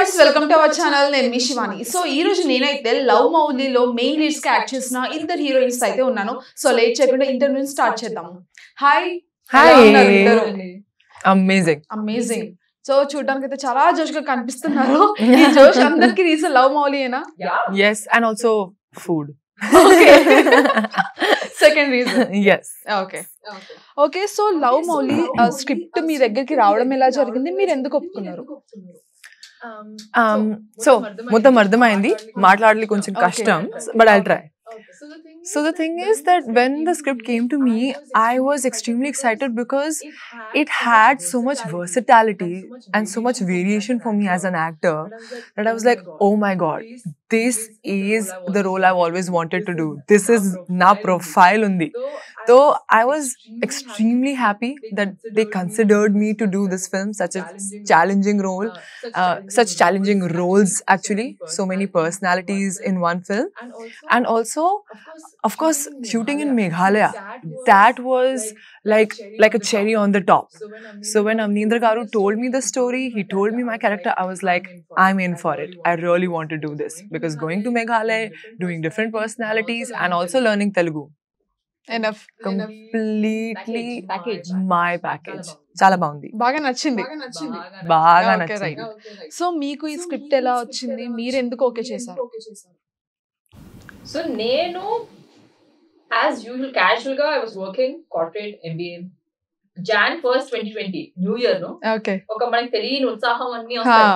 Friends welcome to our channel. నేను మీ Shivani. So ఈ రోజు నేనైతే లవ్ మౌలీలో మెయిన్ లీడ్స్ కి యాక్ట్ చేసిన ఇద్దరు హీరోయిన్స్ అయితే ఉన్నాను. సో లేట్ చేయకుండా ఇంటర్వ్యూ స్టార్ట్ చేద్దాం. హాయ్. అమేజింగ్. సో చూడడానికి అయితే చాలా జోష్గా కనిపిస్తున్నారు. ఈ జోష్ అందరికి రీజన్ లవ్ మౌలీయేనా? Yes, and also food. Second reason. Yes. Okay. So love Mouli script మీ దగ్గరికి రావడం ఎలా జరిగింది? మీరు ఎందుకు ఒప్పుకున్నారు? So మొత్తం అర్థమైంది, మాట్లాడాలి కొంచెం కష్టం, but I'll try. So the thing is that when the script came to me, I was extremely excited because it had so much versatility and so much variation for me as an actor that I was like, oh my god, this is the role I've always wanted to do. This is na profile undi. So I was extremely happy that they considered me to do this film, such a challenging role, such challenging roles actually, so many personalities in one film. And also, of course, shooting in Meghalaya, that was like a cherry on the top. So when Amnindra Garu told me the story, he told me my character, I was like, I'm in for it. I really want to do this because going to Meghalaya, doing different personalities and also learning Telugu. Enough. Completely my package. చాలా బాగుంది, బాగా నచ్చింది. బాగా నచ్చింది. So మీకు ఈ script ఎలా వచ్చింది? మీరు ఎందుకు ఓకే చేశారు? సో నేను యాజ్ యూజువల్ క్యాజువల్ గా I was working corporate MBA Jan 1st 2020 new year లో ఒక మనకి తెలియని ఉత్సాహం అన్ని వస్తాయి.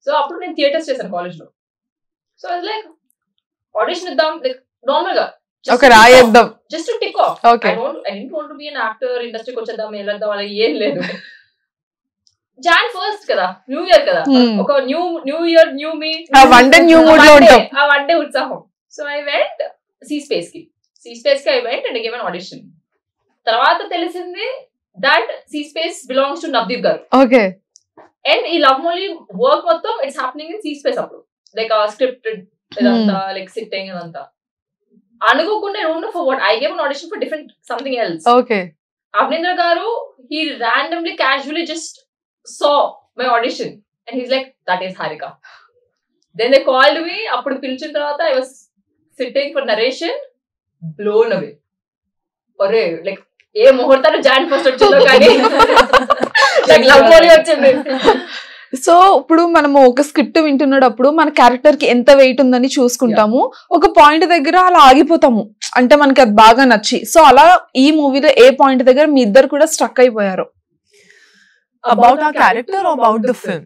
సో అప్పుడు నేను థియేటర్స్ చేశాను కాలేజ్ లో. So I was like audition ఇద్దాం, లైక్ నార్మల్ గా రాయేద్దాం, just to tick off. I didn't want to be an actor, ఇండస్ట్రీకి వచ్చేద్దాం వెళ్ళేద్దాం అలా ఏం లేదు. Jan 1st కదా, న్యూ ఇయర్ కదా, ఒక న్యూ ఇయర్ న్యూ మీ, ఆ వన్ డే ఉత్సాహం. So I went C space కి I went and give an audition. తర్వాత తెలిసింది that C space belongs to Navdeep garu. Okay. And ఈ లవ్ మౌలీ వర్క్ మొత్తం it's happening in C space. అప్పుడు like scripted ఇదంతా, like sitting అదంతా అనుకోకుండా I don't know for what I gave an audition for different something else. Okay. Avnindra Garu, he randomly casually just saw my audition and he's like, that is Harika. Then they called me, appudu pilchin tarvata I was sitting for narration, blown away. Are like ఏ ముహూర్తాలు Jan 1st వచ్చిందో కానీ like love mauly వచ్చింది. So ఇప్పుడు మనము ఒక script వింటున్నప్పుడు మన character కి ఎంత వెయిట్ ఉందని చూసుకుంటాము. ఒక పాయింట్ దగ్గర అలా ఆగిపోతాము, అంటే మనకి అది బాగా నచ్చి. సో అలా ఈ మూవీలో ఏ పాయింట్ దగ్గర మీ ఇద్దరు కూడా స్ట్రక్ అయిపోయారు? About our character or about the film?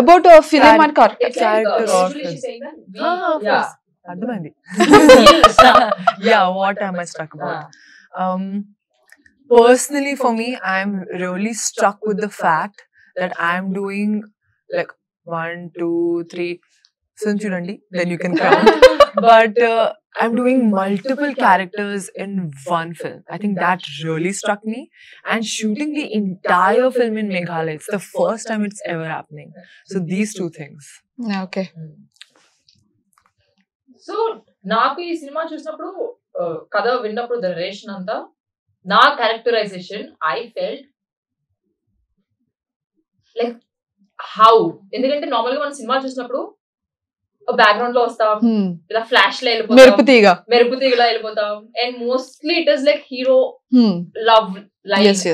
About a film and character or film. అర్థమైంది. Yeah, what am I struck about? Personally for me, I'm really struck with the fact that I'm doing like 1, 2, 3 films chudandi, then you can count. But I'm doing multiple characters in one film. I think that really struck me. And shooting the entire film in Meghalaya, it's the first time it's ever happening. So these two things. Okay. So నాకు ఈ cinema చూసినప్పుడు, కథ విన్నప్పుడు, the narration అంతా, నా characterisation I felt like how. ఎందుకంటే normal గా మనం సినిమా చూసినప్పుడు బ్యాక్గ్రౌండ్ లో వస్తాం, ఇలా ఫ్లాష్ లో వెళ్ళిపోతాం, మెరుపు తీగలా వెళ్ళిపోతాం. And mostly it is like hero love life.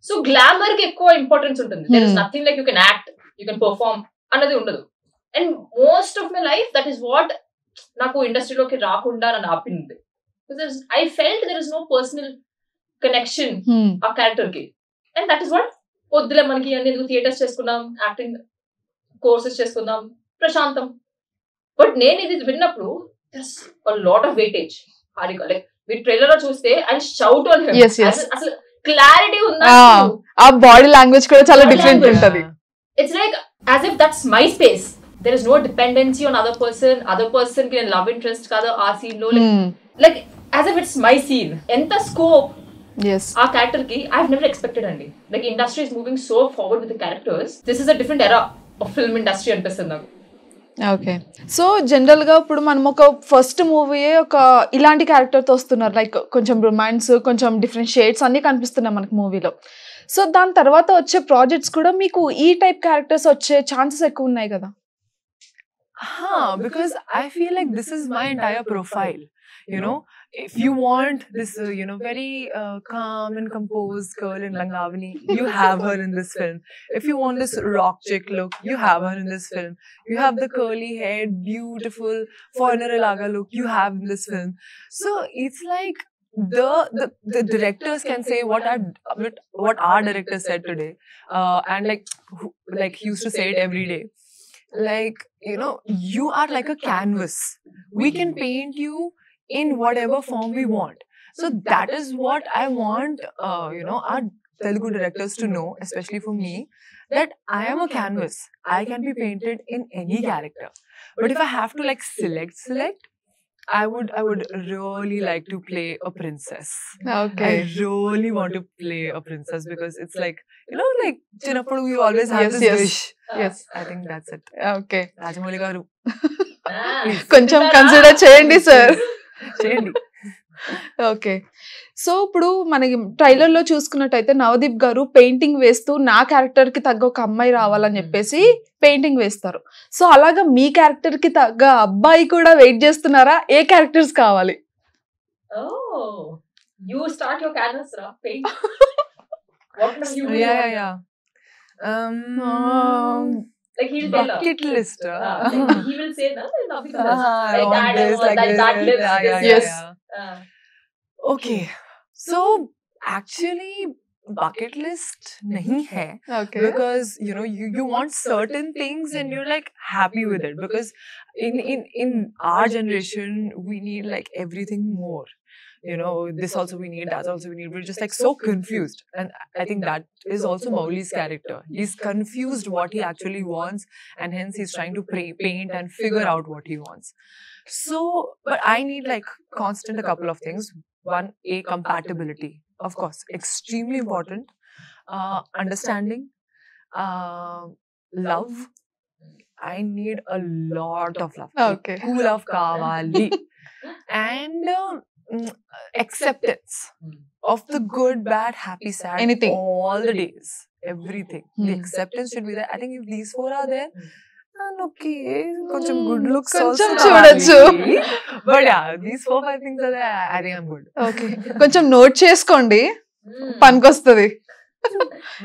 So glamour కి ఎక్కువ ఇంపార్టెన్స్ ఉంటుంది. There is nothing like you can act, you can perform అన్నది ఉండదు. And most of my life that is what నాకు ఇండస్ట్రీలోకి రాకుండా నన్ను ఆపింది. I felt there is no personal connection ఆ క్యారెక్టర్ కి. అండ్ దట్ ఈస్ వాట్, వద్దులే మనకి అన్ని థియేటర్స్ చేసుకున్నాం, యాక్టింగ్ కోర్సెస్ చేసుకుందాం, ప్రశాంతం. బట్ నేను ఇది విన్నప్పుడు lot of weightage. Harika like మీరు ట్రైలర్ లో చూస్తే ఐ షౌట్ ఆన్ హిమ్. అసలు క్లారిటీ ఉందా, ఆ బాడీ లాంగ్వేజ్ కూడా చాలా డిఫరెంట్ ఉంటది. It's like as if that's my space. There is no dependency on other person ki love interest kada aa scene lo, like as if it's my scene. Enta scope aa character ki I've never expected andi. Like industry is moving so forward with the characters. This is a different era of film industry anpistundi naku. Okay. So general గా ఇప్పుడు మనం ఒక first movie ఒక ఇలాంటి character తో వస్తున్నారు, like కొంచెం romance, కొంచెం డిఫరెంట్ షేడ్స్ అన్ని కనిపిస్తున్నాయి మనకి మూవీలో. సో దాని తర్వాత వచ్చే ప్రాజెక్ట్స్ కూడా మీకు ఈ టైప్ క్యారెక్టర్స్ వచ్చే ఛాన్సెస్ ఎక్కువ ఉన్నాయి కదా? Because I feel like this is my entire profile. You know, if you want this, very calm and composed girl in Langavani, you have her in this film. If you want this rock chick look, you have her in this film. You have the curly hair, beautiful foreigner Ilaga look, you have in this film. So it's like the directors can say what our director said today, and like he used to say it every day. Like, you are like a canvas. We can paint you in whatever form we want. So that is what I want, our Telugu directors to know, especially for me, that I am a canvas. I can be painted in any character. But if I have to select, I would really like to play a princess. Okay. I really want to play a princess because it's like, Chinappudu we always have this wish. Yes. I think that's it. Okay. Rajamouli garu. కొంచెం consider చేయండి sir. చేయండి. Okay. So ఇప్పుడు మనకి trailer లో చూసుకున్నట్టయితే నవదీప్ గారు painting వేస్తూ నా క్యారెక్టర్ కి తగ్గ ఒక అమ్మాయి రావాలని చెప్పేసి పెయింటింగ్ వేస్తారు. సో అలాగా మీ క్యారెక్టర్ కి తగ్గ అబ్బాయి కూడా వెయిట్ చేస్తున్నారా? ఏ క్యారెక్టర్స్ కావాలి? You start your canvas, ra. Paint. What do you do? Yeah. Like he'll tell her. Bucket list. Like he will say, no, nothing else. I want this, like this. that lips. Yeah. Yes. Okay. So actually, bucket list nahi hai. Okay. Because you want certain things and you're like happy with it, because in our generation we need like everything more. This also we need, that also we need. We're just like so confused, and I think that is also Mauli's character. He's confused what he actually wants, and hence he's trying to paint and figure out what he wants. So, but I need like constant a couple of things. One, compatibility, of course, extremely important. Understanding, love. I need a lot of love. Okay. Cool love kavali. And acceptance of the good, bad, happy, sad, Anything. all the days, everything. The acceptance should be there. I think if these four are there, and okay, koncham good looks also కొంచెం చూడొచ్చు. but yeah, these 4-5 things are there. I think I'm good. Okay. కొంచెం note చేసుకోండి, పనికొస్తుంది.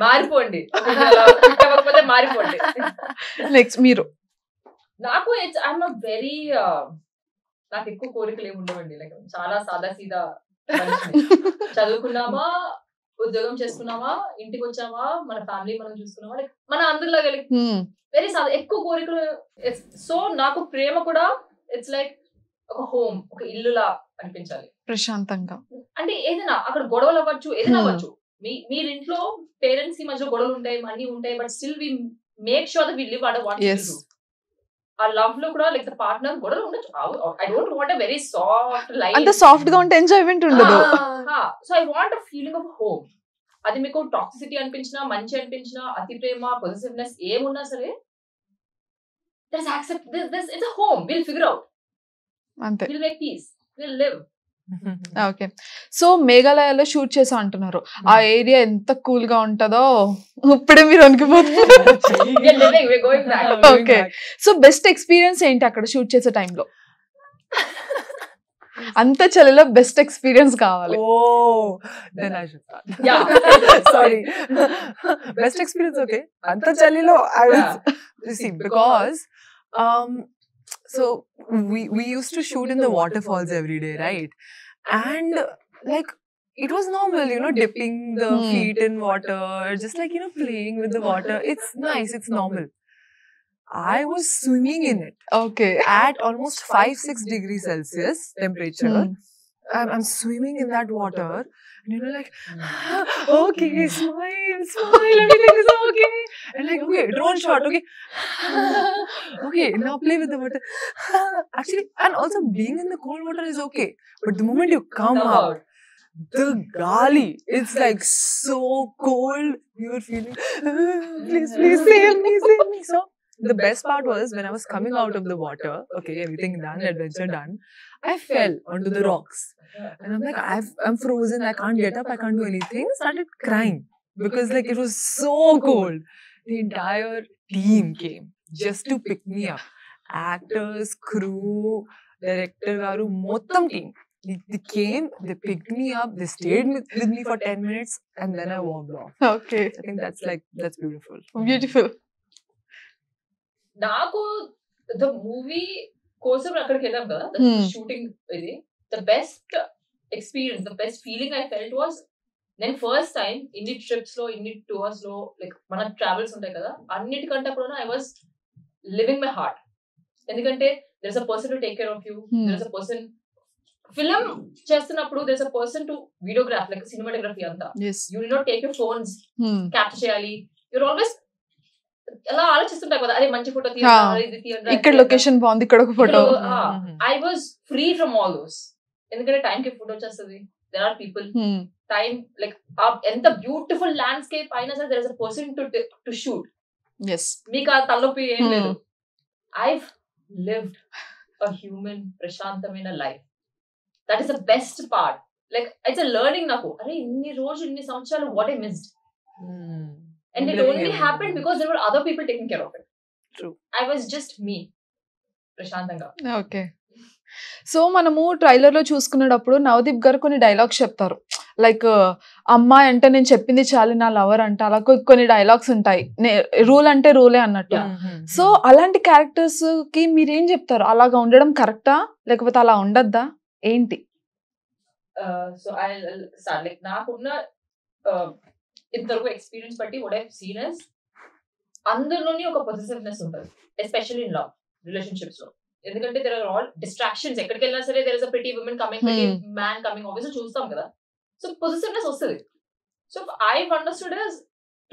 మారిపోండి. కాకపోతే మారిపోండి. Next మీరు. నాకు I'm not very, నాకు ఎక్కువ కోరికలు ఏమి ఉండవండి. లైక్ చాలా సాదా సీదా చదువుకున్నామా, ఉద్యోగం చేసుకున్నామా, ఇంటికి వచ్చామా, మన ఫ్యామిలీ మనం చూసుకున్నామా, లైక్ మన అందరిలాగా వెరీ సాదా, ఎక్కువ కోరికలు. సో నాకు ప్రేమ కూడా ఇట్స్ లైక్ ఒక హోమ్, ఒక ఇల్లులా అనిపించాలి, ప్రశాంతంగా. అంటే ఏదైనా అక్కడ గొడవలు అవ్వచ్చు, ఏదైనా అవ్వచ్చు. మీరింట్లో పేరెంట్స్ కి మధ్య గొడవలు ఉంటాయి, అన్ని ఉంటాయి, but still we make sure that we live under what we do. ఆ లవ్ లో కూడా లైక్ ద పార్ట్నర్ గొడవలు ఉండొచ్చు. I don't want a very soft life. అంత సాఫ్ట్ గా ఉంటే ఎంజాయ్మెంట్ ఉండదు. So I want a feeling of home. అది మీకు టాక్సిసిటీ అనిపించినా, మంచి అనిపించినా, అతి ప్రేమ, పొజిటివ్నెస్ ఏమున్నా సరే, let's accept this. It's a home. We'll figure out. అంతే. We'll make peace. We'll live. Okay. So మేఘాలయలో షూట్ చేసా అంటున్నారు. ఆ ఏరియా ఎంత కూల్ గా ఉంటదో ఇప్పుడే మీరు అనుకుపోతున్నారు. ఓకే. సో బెస్ట్ ఎక్స్పీరియన్స్ ఏంటి అక్కడ షూట్ చేసే టైంలో? అంత చలిలో బెస్ట్ ఎక్స్పీరియన్స్ కావాలి. Then I should start. Yeah. Sorry. Best experience, okay. Anta chalilo I will see, because so we used to shoot in the waterfalls every day, right? And like it was normal, dipping the feet in water, just like, playing with the water. It's nice, it's normal. I was swimming in it. Okay. At almost 5-6 degrees Celsius temperature. I'm swimming in that water, and like, okay, smile, everything is okay. And like, okay, drone shot, okay. Okay, now play with the water. Actually, and also being in the cold water is okay. But the moment you come out, the gali, it's like so cold. You're feeling, please save me. So The best part was when I was coming out of the water, okay, everything done, adventure done, I fell onto the rocks. And I'm like, I'm frozen, I can't get up, I can't do anything. Started crying because like it was so cold. The entire team came just to pick me up. Actors, crew, director garu, mottam team. They came, they picked me up, they stayed with me for 10 minutes and then I walked off. Okay, I think that's beautiful. Beautiful. నాకు the movie కోసం అక్కడికి వెళ్ళాం కదా, shooting ఇది the best experience, the best feeling I felt was నేను first time ఇన్ని trips లో ఇన్ని టూర్స్ లో లైక్ మన ట్రావెల్స్ ఉంటాయి కదా, అన్నిటికంటే అప్పుడు I was living my heart. ఎందుకంటే there is a person to take care of you, there is a person film చేస్తున్నప్పుడు there is a person to videograph like cinematography అంతా. You do not take your phones, capture చేయాలి. You're always అలా ఆలోచిస్తుంటారు కదా, అరే మంచి photo తీయాలి, ఇక్కడ లొకేషన్ బాగుంది, ఇక్కడ ఒక photo. I was free from all those. ఎందుకంటే టైం కి ఫోటో వచ్చేస్తుంది, there are people, time like ఎంత బ్యూటిఫుల్ ల్యాండ్స్కేప్ అయినా సరే there is a person to shoot. మీకు ఆ తలనొప్పి ఏం లేదు. ఐవ్ లివ్డ్ అ హ్యూమన్ ప్రశాంతమైన life. That is the best part. Like it's a learning నాకు. అరే ఇన్ని రోజులు ఇన్ని సంవత్సరాలు what I missed. And it only happened because there were other people taking care of it. True. I was just me. ప్రశాంతంగా. Okay. So మనము trailer లో చూసుకునేటప్పుడు నవదీప్ గారు కొన్ని డైలాగ్స్ చెప్తారు. లైక్ అమ్మాయి అంటే నేను చెప్పింది చాలు నా లవర్ అంటే, అలా కొన్ని డైలాగ్స్ ఉంటాయి. రూల్ అంటే రూలే అన్నట్టు. సో అలాంటి క్యారెక్టర్స్ కి మీరేం చెప్తారు? అలాగా ఉండడం కరెక్టా లేకపోతే అలా ఉండద్దా ఏంటి? సో ఐ స్టార్ట్ లైక్ నాకున్న ఇంతవరకు ఎక్స్పీరియన్స్ బట్టి వాట్ ఐ సీన్ ఇస్ అందరిలోని ఒక పొజిటివ్నెస్ ఉంటుంది, ఎస్పెషల్లీ ఇన్ లవ్ రిలేషన్షిప్స్ లో. ఎందుకంటే దెర్ ఆర్ ఆల్ డిస్ట్రాక్షన్స్. ఎక్కడికి వెళ్ళినా సరే there is a pretty women coming, pretty man coming, obviously చూస్తాం కదా. సో పొజిటివ్నెస్ వస్తుంది. సో ఐ అండర్స్టూడ్ ఇస్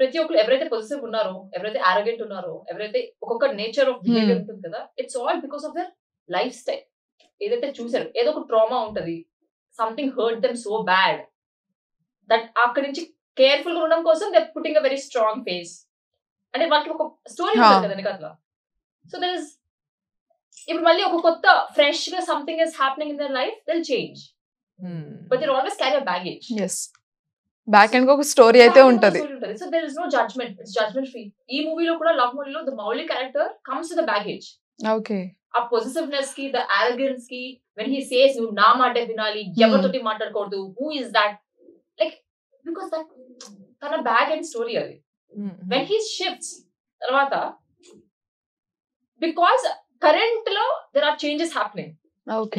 ప్రతి ఒక్కరు ఎవరైతే పొజిటివ్ ఉన్నారో, ఎవరైతే ఆరోగెంట్ ఉన్నారో, ఎవరైతే ఒక్కొక్క నేచర్ ఆఫ్ బిహేవియర్ ఉంటుంది కదా, it's all because of their life style. ఏదైతే చూసారు, ఏదో ఒక ట్రామా ఉంటుంది, something hurt them so bad that అక్కడి నుంచి కేర్ఫుల్ గా ఉండడం కోసం they putting a very strong face. అంటే వాళ్ళకి ఒక స్టోరీ ఉంటుంది కదా వెనకాల. సో దర్ ఇస్ ఇప్పుడు మళ్ళీ ఒక కొత్త ఫ్రెష్ గా something is happening in their life, they will change. But they always carry a baggage. Back end ఒక స్టోరీ అయితే ఉంటది. So there is no judgement, it's judgement free. ఈ మూవీలో కూడా లవ్ మూవీలో the Mouli character comes with the baggage. Okay. ఆ positiveness కి, the arrogance కి, వెన్ హీ సేస్ నువ్వు నా మాట వినాలి, ఎవరితోటి మాట్లాడకూడదు, who is that, like because that తన బ్యాక్ అండ్ స్టోరీ అది. వెన్ హీ షిఫ్ట్స్ తర్వాత బికాస్ కరెంట్ లో there are changes happening,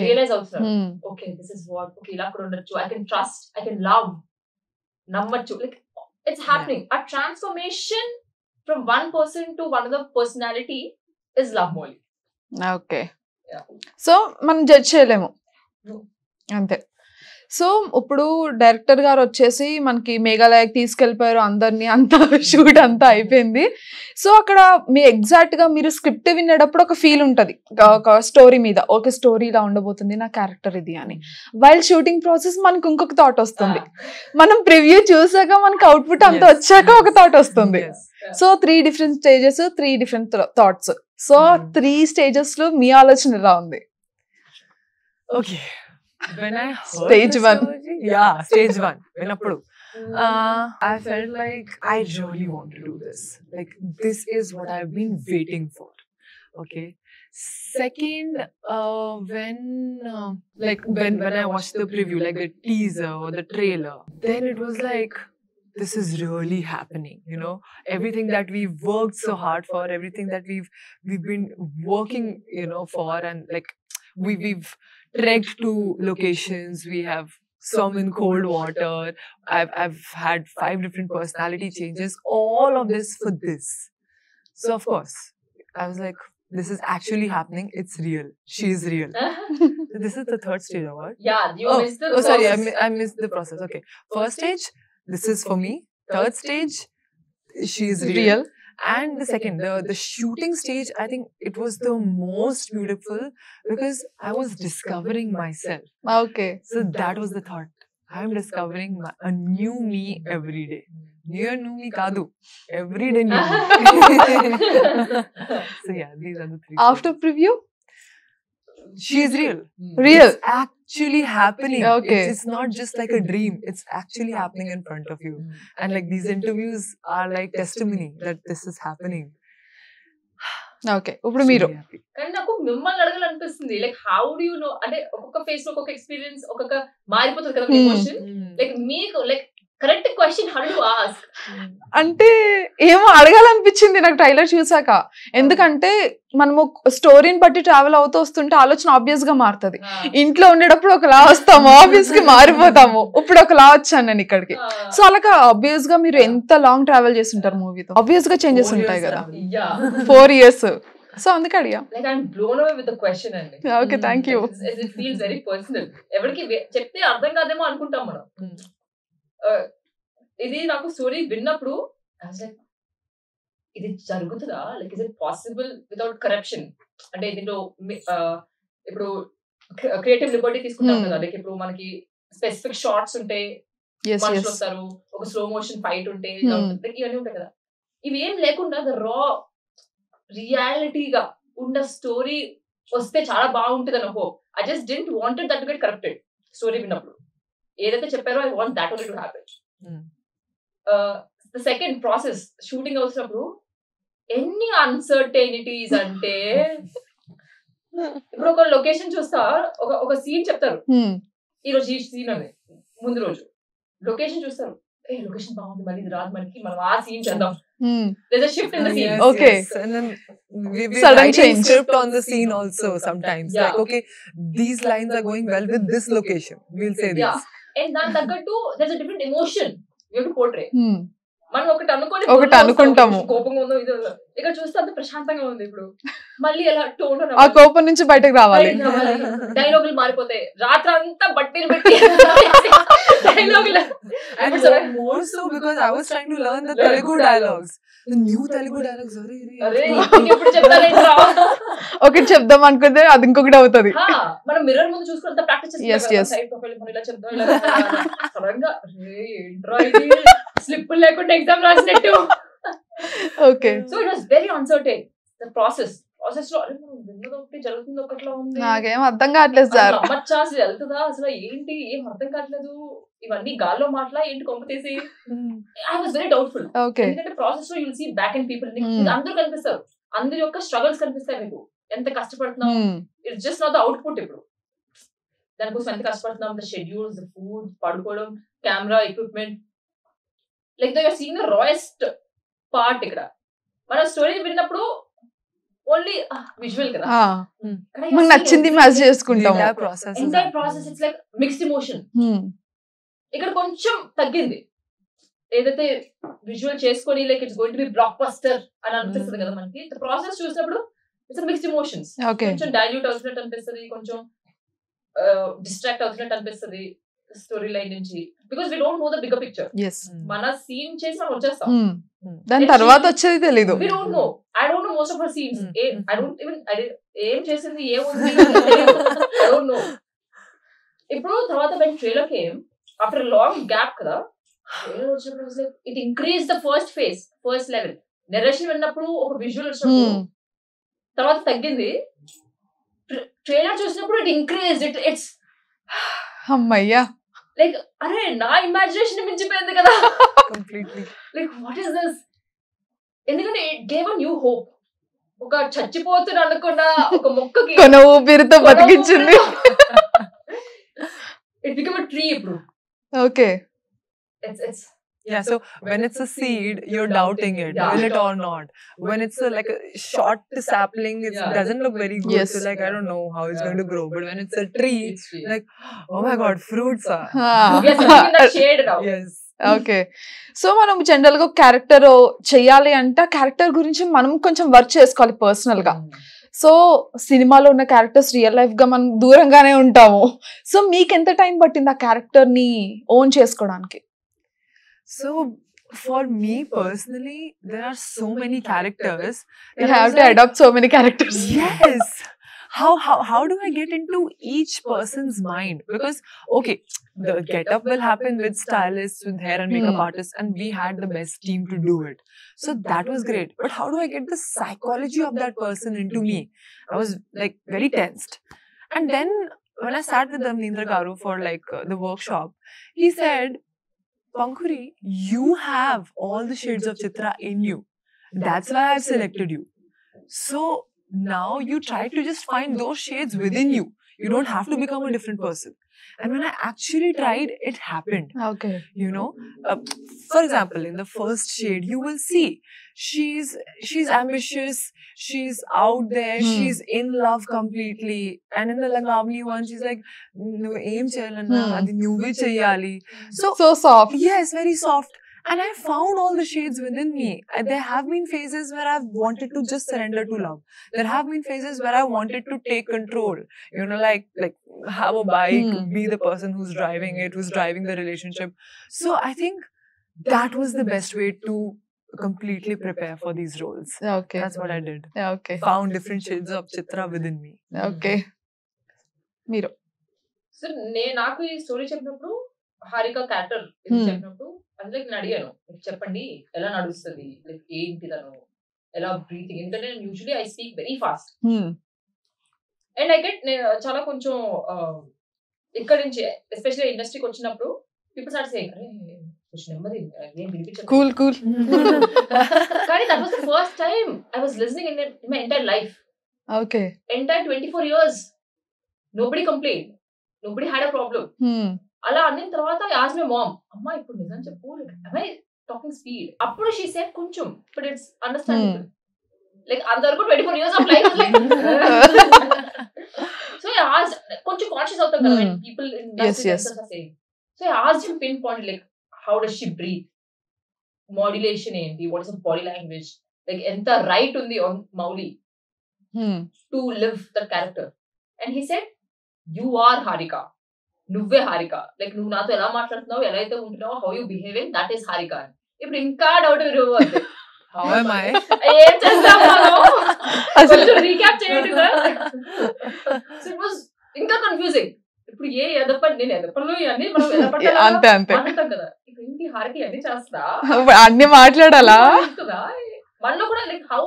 realize అవుతున్నారు okay this is what, okay ఇలా కూడా ఉండొచ్చు, I can trust, I can love, నమ్మచ్చు, లైక్ ఇట్స్ హ్యాపెనింగ్. ఆ transformation from one person to one other personality is love Mouli. Okay. So మనం judge చేయలేము అంతే. So ఇప్పుడు డైరెక్టర్ గారు వచ్చేసి మనకి మేఘాలయకి తీసుకెళ్ళిపోయారు అందరినీ, అంతా షూట్ అంతా అయిపోయింది. సో అక్కడ మీ ఎగ్జాక్ట్ గా మీరు స్క్రిప్ట్ వినేటప్పుడు ఒక ఫీల్ ఉంటది, ఒక స్టోరీ మీద, ఒక స్టోరీ ఇలా ఉండబోతుంది, నా క్యారెక్టర్ ఇది అని. వైల్ షూటింగ్ ప్రాసెస్ మనకు ఇంకొక థాట్ వస్తుంది, మనం ప్రివ్యూ చూసాక మనకి అవుట్పుట్ అంతా వచ్చాక ఒక థాట్ వస్తుంది. So 3 different stages, 3 different thoughts. So 3 stages లో మీ ఆలోచన ఎలా ఉంది? Okay. When I heard stage 1, stage 1 vinappudu I felt like I really want to do this, like this is what I've been waiting for. Okay. Second, when I watched the preview, like the teaser or the trailer, then it was like this is really happening, you know, everything that we've worked so hard for, everything that we've been working, you know, for, and like we've trekked to locations, we have swum in cold water, I've had 5 different personality changes, all of this for this. So of course I was like, this is actually happening, it's real, she's real. This is the 3rd stage or what? Yeah, you missed the sorry, I missed the process. Okay, 1st stage, this is for me. 3rd stage, she's real. And the second, the shooting stage, I think it was the most beautiful because I was discovering myself. Okay. So that was the thought. I'm discovering a new me every day. New Year, New Me kaadu. Every day new me. So yeah, these are the three. After preview, She is real. real. It's actually happening. Okay. It's not just like a dream. It's actually happening in front of you. And like these interviews are like testimony that this is happening. Okay ఇప్పుడు మీరు Really happy. కానీ నాకు మిమ్మల్ని అడగాలనిపిస్తుంది like how do you know అంటే ఒక్కొక్క phase లో ఒక్కొక్క ఎక్స్పీరియన్స్ ఒక్కొక్క మారిపోతుంది కదా ఎమోషన్ లైక్ మీకు like correct question how do ask అంటే ఏమో అడగాలనిపించింది నాకు ట్రైలర్ చూసాక. ఎందుకంటే మనము స్టోరీని బట్టి ట్రావెల్ అవుతూ వస్తుంటే ఆలోచన ఆబ్వియస్ గా మారుతుంది. ఇంట్లో ఉండేటప్పుడు ఒకలా వస్తాము, ఆబ్వియస్ గా మారిపోతాము. ఇప్పుడు ఒకలా వచ్చాను నేను ఇక్కడికి. సో అలాగా ఆబ్వియస్ గా మీరు ఎంత లాంగ్ ట్రావెల్ చేస్తుంటారు మూవీతో, ఆబ్వియస్ గా చేంజెస్ ఉంటాయి కదా. 4 years. సో అందుకే అడిగా. Like I am blown away with the question అండి. Okay, thank you. It feels very personal. ఎవరికి చెప్తే అర్థం కాదేమో అనుకుంటాం మనం. ఇది నాకు స్టోరీ విన్నప్పుడు ఇది జరుగుతుందా, like is it possible without corruption? అంటే దీంట్లో ఇప్పుడు క్రియేటివ్ లిబర్టీ తీసుకుంటాం కదా, లైక్ ఇప్పుడు మనకి స్పెసిఫిక్ షార్ట్స్ ఉంటాయి, మనుషులు వస్తారు, ఒక స్లో మోషన్ ఫైట్ ఉంటే ఇవన్నీ ఉంటాయి కదా. ఇవి ఏం లేకుండా రా రియాలిటీగా ఉన్న స్టోరీ వస్తే చాలా బాగుంటుంది అని hope. I just didn't wanted that to get corrupted. Story విన్నప్పుడు ఏదైతే చెప్పారో I want that only to happen. The second process shooting అవుతున్నప్పుడు ఎన్ని అన్సర్టైనిటీస్ అంటే ఇప్పుడు ఒక లొకేషన్ చూస్తా, ఒక సీన్ చెప్తారు, ఈ రోజు ఈ సీన్ అని ముందు రోజు లొకేషన్ చూస్తారు, ఏ లొకేషన్ బాగుంది, మళ్ళీ ఇది రాదు మనకి, మనం ఆ సీన్ చేద్దాం. There's a shift in the scene. Okay. Yes. And then we Sudden write change. script on the scene also sometimes. Yeah. Like, okay, these lines are going well with this location. We'll say this. Yeah. And దాని తగ్గట్టు there's a different emotion you have to portray. మనం ఒకటి అనుకోని ఒకటి అనుకుంటాము, కోపంగా ఉందో ఇది ఇక్కడ చూస్తే అంత ప్రశాంతంగా ఉంది, ఇప్పుడు మళ్ళీ ఎలా టోన్ ఆ కోపం నుంచి బయటకు రావాలి. డైలాగులు మారిపోతాయి, రాత్రి అంతా బట్టీలు పెట్టి డైలాగులు. And more so because I was trying to learn the Telugu dialogues. The new Telugu dialogues. అరే ఎప్పుడు చెప్తారేంట్రా, ఒకటి చెప్దాం అనుకుంటే అది ఇంకొకటి అవుతుంది. మనం మిర్రర్ ముందు చూసుకుంటే ప్రాక్టీస్ చేస్తాం, సైడ్ ప్రొఫైల్ మనం ఇలా చెప్దాం, ఇలా సడన్గా ఏంట్రా ఇది స్లిప్ లేకుండా ఎగ్జామ్ రాసినట్టు. Okay. So it was very uncertain the process లో విన్నది ఒకటి జరుగుతుంది ఒకటిలా ఉంది, నాకేం అర్థం కావట్లేదు సార్. అమ్మచ్చా అసలు వెళ్తుందా, అసలు ఏంటి ఏం అర్థం కావట్లేదు, ఇవన్నీ గాల్లో మాటలా ఏంటి కొంప తీసి. I was very doubtful. ఎందుకంటే ప్రాసెస్ లో you'll see back and people, అందరూ కనిపిస్తారు, అందరి యొక్క స్ట్రగల్స్ కనిపిస్తాయి మీకు, ఎంత కష్టపడుతున్నాం. It's just not the output. ఇప్పుడు దానికోసం ఎంత కష్టపడుతున్నాం, ద షెడ్యూల్స్, ద ఫుడ్, పడుకోవడం, camera, equipment, like you're seeing the rawest part. ఇక్కడ మన స్టోరీ విన్నప్పుడు ఓన్లీ విజువల్ కదా, మనకు నచ్చింది మ్యాచ్ చేసుకుంటాం. Entire process it's like mixed emotion. ఇక్కడ కొంచెం తగ్గింది, ఏదైతే విజువల్ చేసుకొని like it's going to be blockbuster అని అనిపిస్తుంది కదా మనకి. ప్రాసెస్ చూసినప్పుడు ఇట్స్ మిక్స్డ్ ఎమోషన్స్. కొంచెం డైల్యూట్ అవుతున్నట్టు అనిపిస్తుంది, కొంచెం డిస్ట్రాక్ట్ అవుతున్నట్టు అనిపిస్తుంది స్టోరీ లైన్ నుంచి, because we don't know the bigger picture. మన సీన్ చేసి మనం వచ్చేస్తాం, దాని తర్వాత వచ్చేది తెలీదు. We don't know. I don't know most of her scenes. I don't even ఏం చేసింది, ఏముంది, ఐ డోంట్ నో. ఇప్పుడు తర్వాత when trailer came after long gap కదా, ట్రైలర్ వచ్చినప్పుడు it increase the first phase, first level. Narration విన్నప్పుడు ఒక visual వచ్చినప్పుడు తర్వాత తగ్గింది, ట్రైలర్ చూసినప్పుడు ఇట్ ఇంక్రీజ్, ఇట్స్ అమ్మయ్యా, లైక్ అరే నా ఇమాజినేషన్ మించిపోయింది కదా completely. Like what is this? ఎందుకంటే it gave a new hope. ఒక చచ్చిపోతున్న అనుకున్న ఒక మొక్కకి కొన ఊపిరితో బతికించింది. ఇట్ బికమ్ అ ట్రీ ఇప్పుడు. Okay. It's yeah, so when it's a seed, you're doubting it, will it or not. When it's like a short sapling, it doesn't look very good. So like, I don't know how it's going to grow. But when it's a tree, like, oh my god, fruits are. Yes, in that shade now. Yes. Okay. So మనం general గా character చెయ్యాలి అంటే character గురించి మనం కొంచెం work చేసుకోవాలి personal గా. So సినిమాలో ఉన్న క్యారెక్టర్స్ రియల్ లైఫ్ గా మనం దూరంగానే ఉంటాము. సో మీకు ఎంత టైం పట్టింది ఆ క్యారెక్టర్ ని ఓన్ చేసుకోవడానికి? So for me personally, there are so many characters. You have to adopt so many characters. Yes. how do I get into each person's mind? Because okay, the get-up will happen with stylists, with hair and makeup artists, and we had the best team to do it. So that was great. But how do I get the psychology of that person into me? I was like very tensed. And then when I sat with Nindra Garu for like the workshop, he said, Pankhuri, you have all the shades of Chitra in you. That's why I've selected you. So now you try to just find those shades within you. You don't have to become a different person. And when I actually tried, it happened. Okay. You know, for example, in the first shade, you will see she's ambitious, she's out there, she's in love completely. And in the Langavni one, she's like, no aim chalana, adi nuve cheyali. So soft. Yes, very soft. And I found all the shades within me. There have been phases where I've wanted to just surrender to love. There have been phases where I wanted to take control. You know, like have a bike, be the person who's driving it, who's driving the relationship. So I think that was the best way to completely prepare for these roles. Okay. That's what I did. Okay. Found different shades of Chitra within me. Okay. Miro. So నాకు ఈ story చెప్పినప్పుడు Harika character చెప్పినప్పుడు అందులో నేను అడిగాను, చెప్పండి ఎలా నడుస్తుంది, లైక్ ఏంటి తను ఎలా బ్రీతింగ్, ఎందుకంటే నేను usually I speak very fast and I get నేను చాలా కొంచెం ఇక్కడ నుంచి ఎస్పెషల్లీ ఇండస్ట్రీకి వచ్చినప్పుడు పీపుల్ స్టార్ట్ సేయింగ్ అరే కొంచెం నెమ్మది ఏం వినిపించదు, కూల్ కానీ that was the first time I was listening in my entire life. Okay. Entire 24 years nobody complained, nobody had a problem. అలా అన్న తర్వాత ఐ ఆస్క్డ్ మై మామ్, అమ్మా ఇప్పుడు నిజం చెప్పు, am I talking speed? అప్పుడు షీ సెడ్ కొంచెం, but it's understandable. Like అంతవరకు 24 years of life like so I asked, కొంచెం కాన్షియస్ అవుతాం కదా when people in industry are saying. So I asked him pinpoint like how does she breathe, modulation ఏంటి, what is her body language, like ఎంత right ఉంది on Mowgli to live that character. And he said, you are Harika, నువ్వే Harika, like నువ్వు నాతో ఎలా మాట్లాడుతున్నావు, ఎలా అయితే ఉంటున్నావు, how you behaving, that is Harika. ఇప్పుడు ఇంకా డౌట్ ఏం చేస్తాము కొంచెం రీక్యాప్ చేయండి సార్. సో ఇట్ వాస్ ఇంకా కన్ఫ్యూజింగ్. ఇప్పుడు ఏ ఎదపని నేను ఎదపలు ఇవన్నీ మనం ఎదపడతాం కదా, ఇప్పుడు ఏంటి హారిక అన్ని చేస్తా అన్ని మాట్లాడాలా మనలో కూడా, like how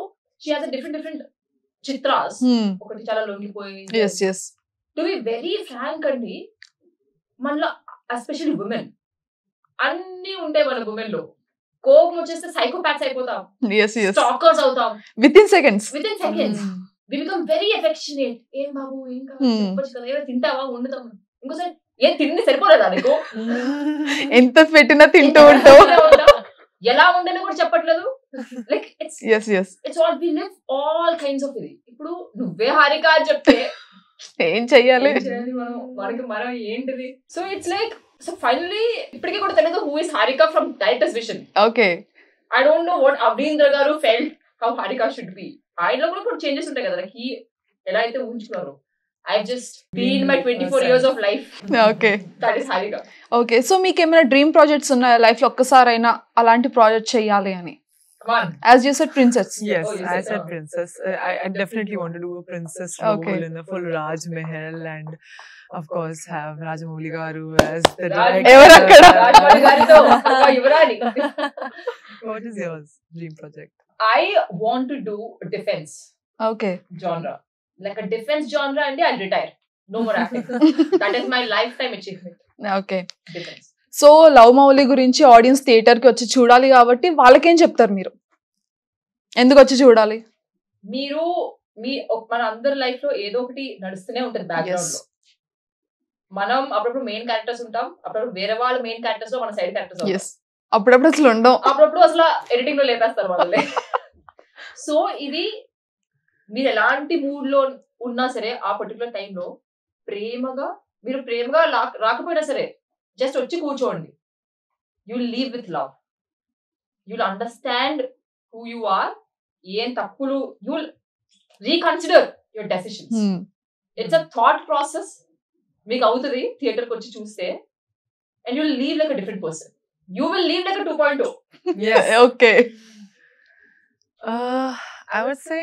she has different Chitra's. ఒకటి చాలా లొంగిపోయి, టు బి వెరీ ఫ్రాంక్ అండి, మనలో ఎస్పెషల్లీ ఉమెన్ అన్ని ఉంటాయి. మన ఉమెన్ లో కోపం వచ్చేస్తే సైకోపాథ్స్ అయిపోతాం, స్టాకర్స్ అవుతాం within seconds. We become very affectionate. ఏం బాబు ఏం కావాలి చెప్పొచ్చు కదా, ఏదో తింటావా వండుతాం, ఇంకోసారి ఏం తిండి సరిపోలేదా నీకు, ఎంత పెట్టినా తింటూ ఉంటావు, ఎలా ఉండని కూడా చెప్పట్లేదు. Like it's all we live all kinds of ఇది. ఇప్పుడు నువ్వే హారిక అని చెప్తే ఏం చెయ్యాలి మనం ఏంటిది. So it's like, so finally ఇప్పటికీ కూడా తెలియదు who is Harika from director's vision. Okay. I don't know what Avanindra garu felt how Harika should be. ఆయనలో కూడా కొన్ని చేంజెస్ ఉంటాయి కదా, లైక్ ఎలా అయితే ఊహించుకున్నారు. I just been my 24 years of life. Okay, that is Harika. Okay. So మీకు ఏమైనా డ్రీమ్ ప్రాజెక్ట్స్ ఉన్నాయా లైఫ్ లో, ఒక్కసారైనా అలాంటి ప్రాజెక్ట్ చేయాలి అని? As you said, princess. Yes, I said princess. I definitely want to do a princess role in a full Raj Mahal, and of course have Rajamouli garu as the director. Rajamouli garito yuvrani. What is yours dream project? I want to do defense. Okay. Genre, like a defense genre, and I'll retire. No more acting. That is my lifetime achievement. Okay. Defense. So love Mouli గురించి audience theatre కి వచ్చి చూడాలి కాబట్టి వాళ్ళకేం చెప్తారు మీరు? ఎందుకు వచ్చి చూడాలి? మీరు మన అందరి లైఫ్ లో ఏదో ఒకటి నడుస్తూనే ఉంటుంది బ్యాక్గ్రౌండ్ లో. మనం అప్పుడప్పుడు మెయిన్ క్యారెక్టర్స్ ఉంటాం, అప్పుడప్పుడు వేరే వాళ్ళ మెయిన్ క్యారెక్టర్స్ లో మన సైడ్ క్యారెక్టర్స్, అప్పుడప్పుడు అసలు ఉండం, అప్పుడప్పుడు అసలు ఎడిటింగ్ లో లేపేస్తారు వాళ్ళే. సో ఇది మీరు ఎలాంటి మూడ్ లో ఉన్నా సరే ఆ పర్టికులర్ టైంలో మీరు ప్రేమగా రాకపోయినా సరే జస్ట్ వచ్చి కూర్చోండి. You'll leave with love, you'll understand who you are, ఏం తప్పులు, you'll reconsider your decisions. It's a thought process. మీకు అవుతుంది థియేటర్ కి వచ్చి చూస్తే, and you'll leave like a different person. You will leave like a 2.0. Okay. I would say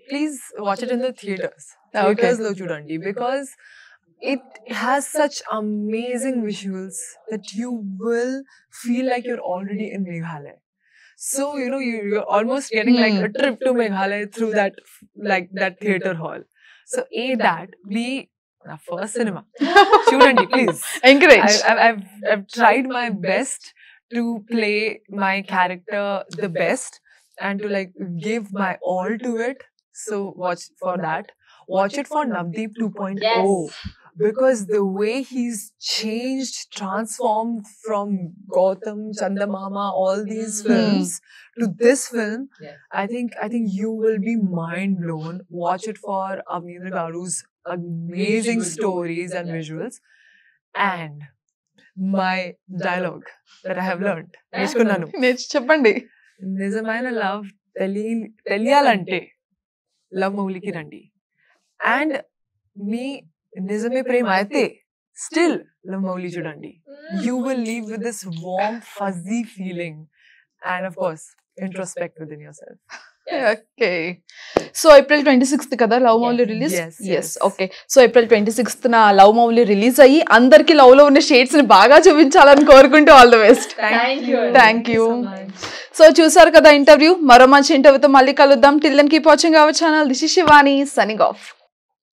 please watch it in the theaters. Okay. Theaters lo chudandi, because it has such amazing visuals that you will feel like you're already in Meghalaya. So, you know, you're almost getting like a trip to Meghalaya through that, like that theater hall. So, A, that. B, na first cinema. Chudandi, please. Encourage. I've tried my best to play my character the best and to like give my all to it. So watch for that. Watch it for Navdeep 2.0. Yes. Because the way he's changed, transformed from Gotham, Chandamama, all these films to this film, Yes. I think you will be mind blown. Watch it for Avneendra Garu's amazing stories and visuals. And my dialogue that I have learned. నేర్చుకున్నాను. చెప్పండి. నిజమైన love తెలియాలంటే love మౌలికి రండి. And మీ నిజమే ప్రేమ అయితే still love Mouli చూడండి. You will leave with this warm, fuzzy feeling. And of course, introspect within yourself. Okay. So April 26th కదా love Mouli release? Yes. Okay. So April 26th love Mouli release అయ్యి అందరికి love లో ఉన్న shades ని బాగా చూపించాలని కోరుకుంటూ all the best. Thank you. So చూసారు కదా ఇంటర్వ్యూ. మరో మంచి ఇంటర్వ్యూతో మళ్ళీ కలుద్దాం. Till then keep watching our channel. This is Shivani signing of.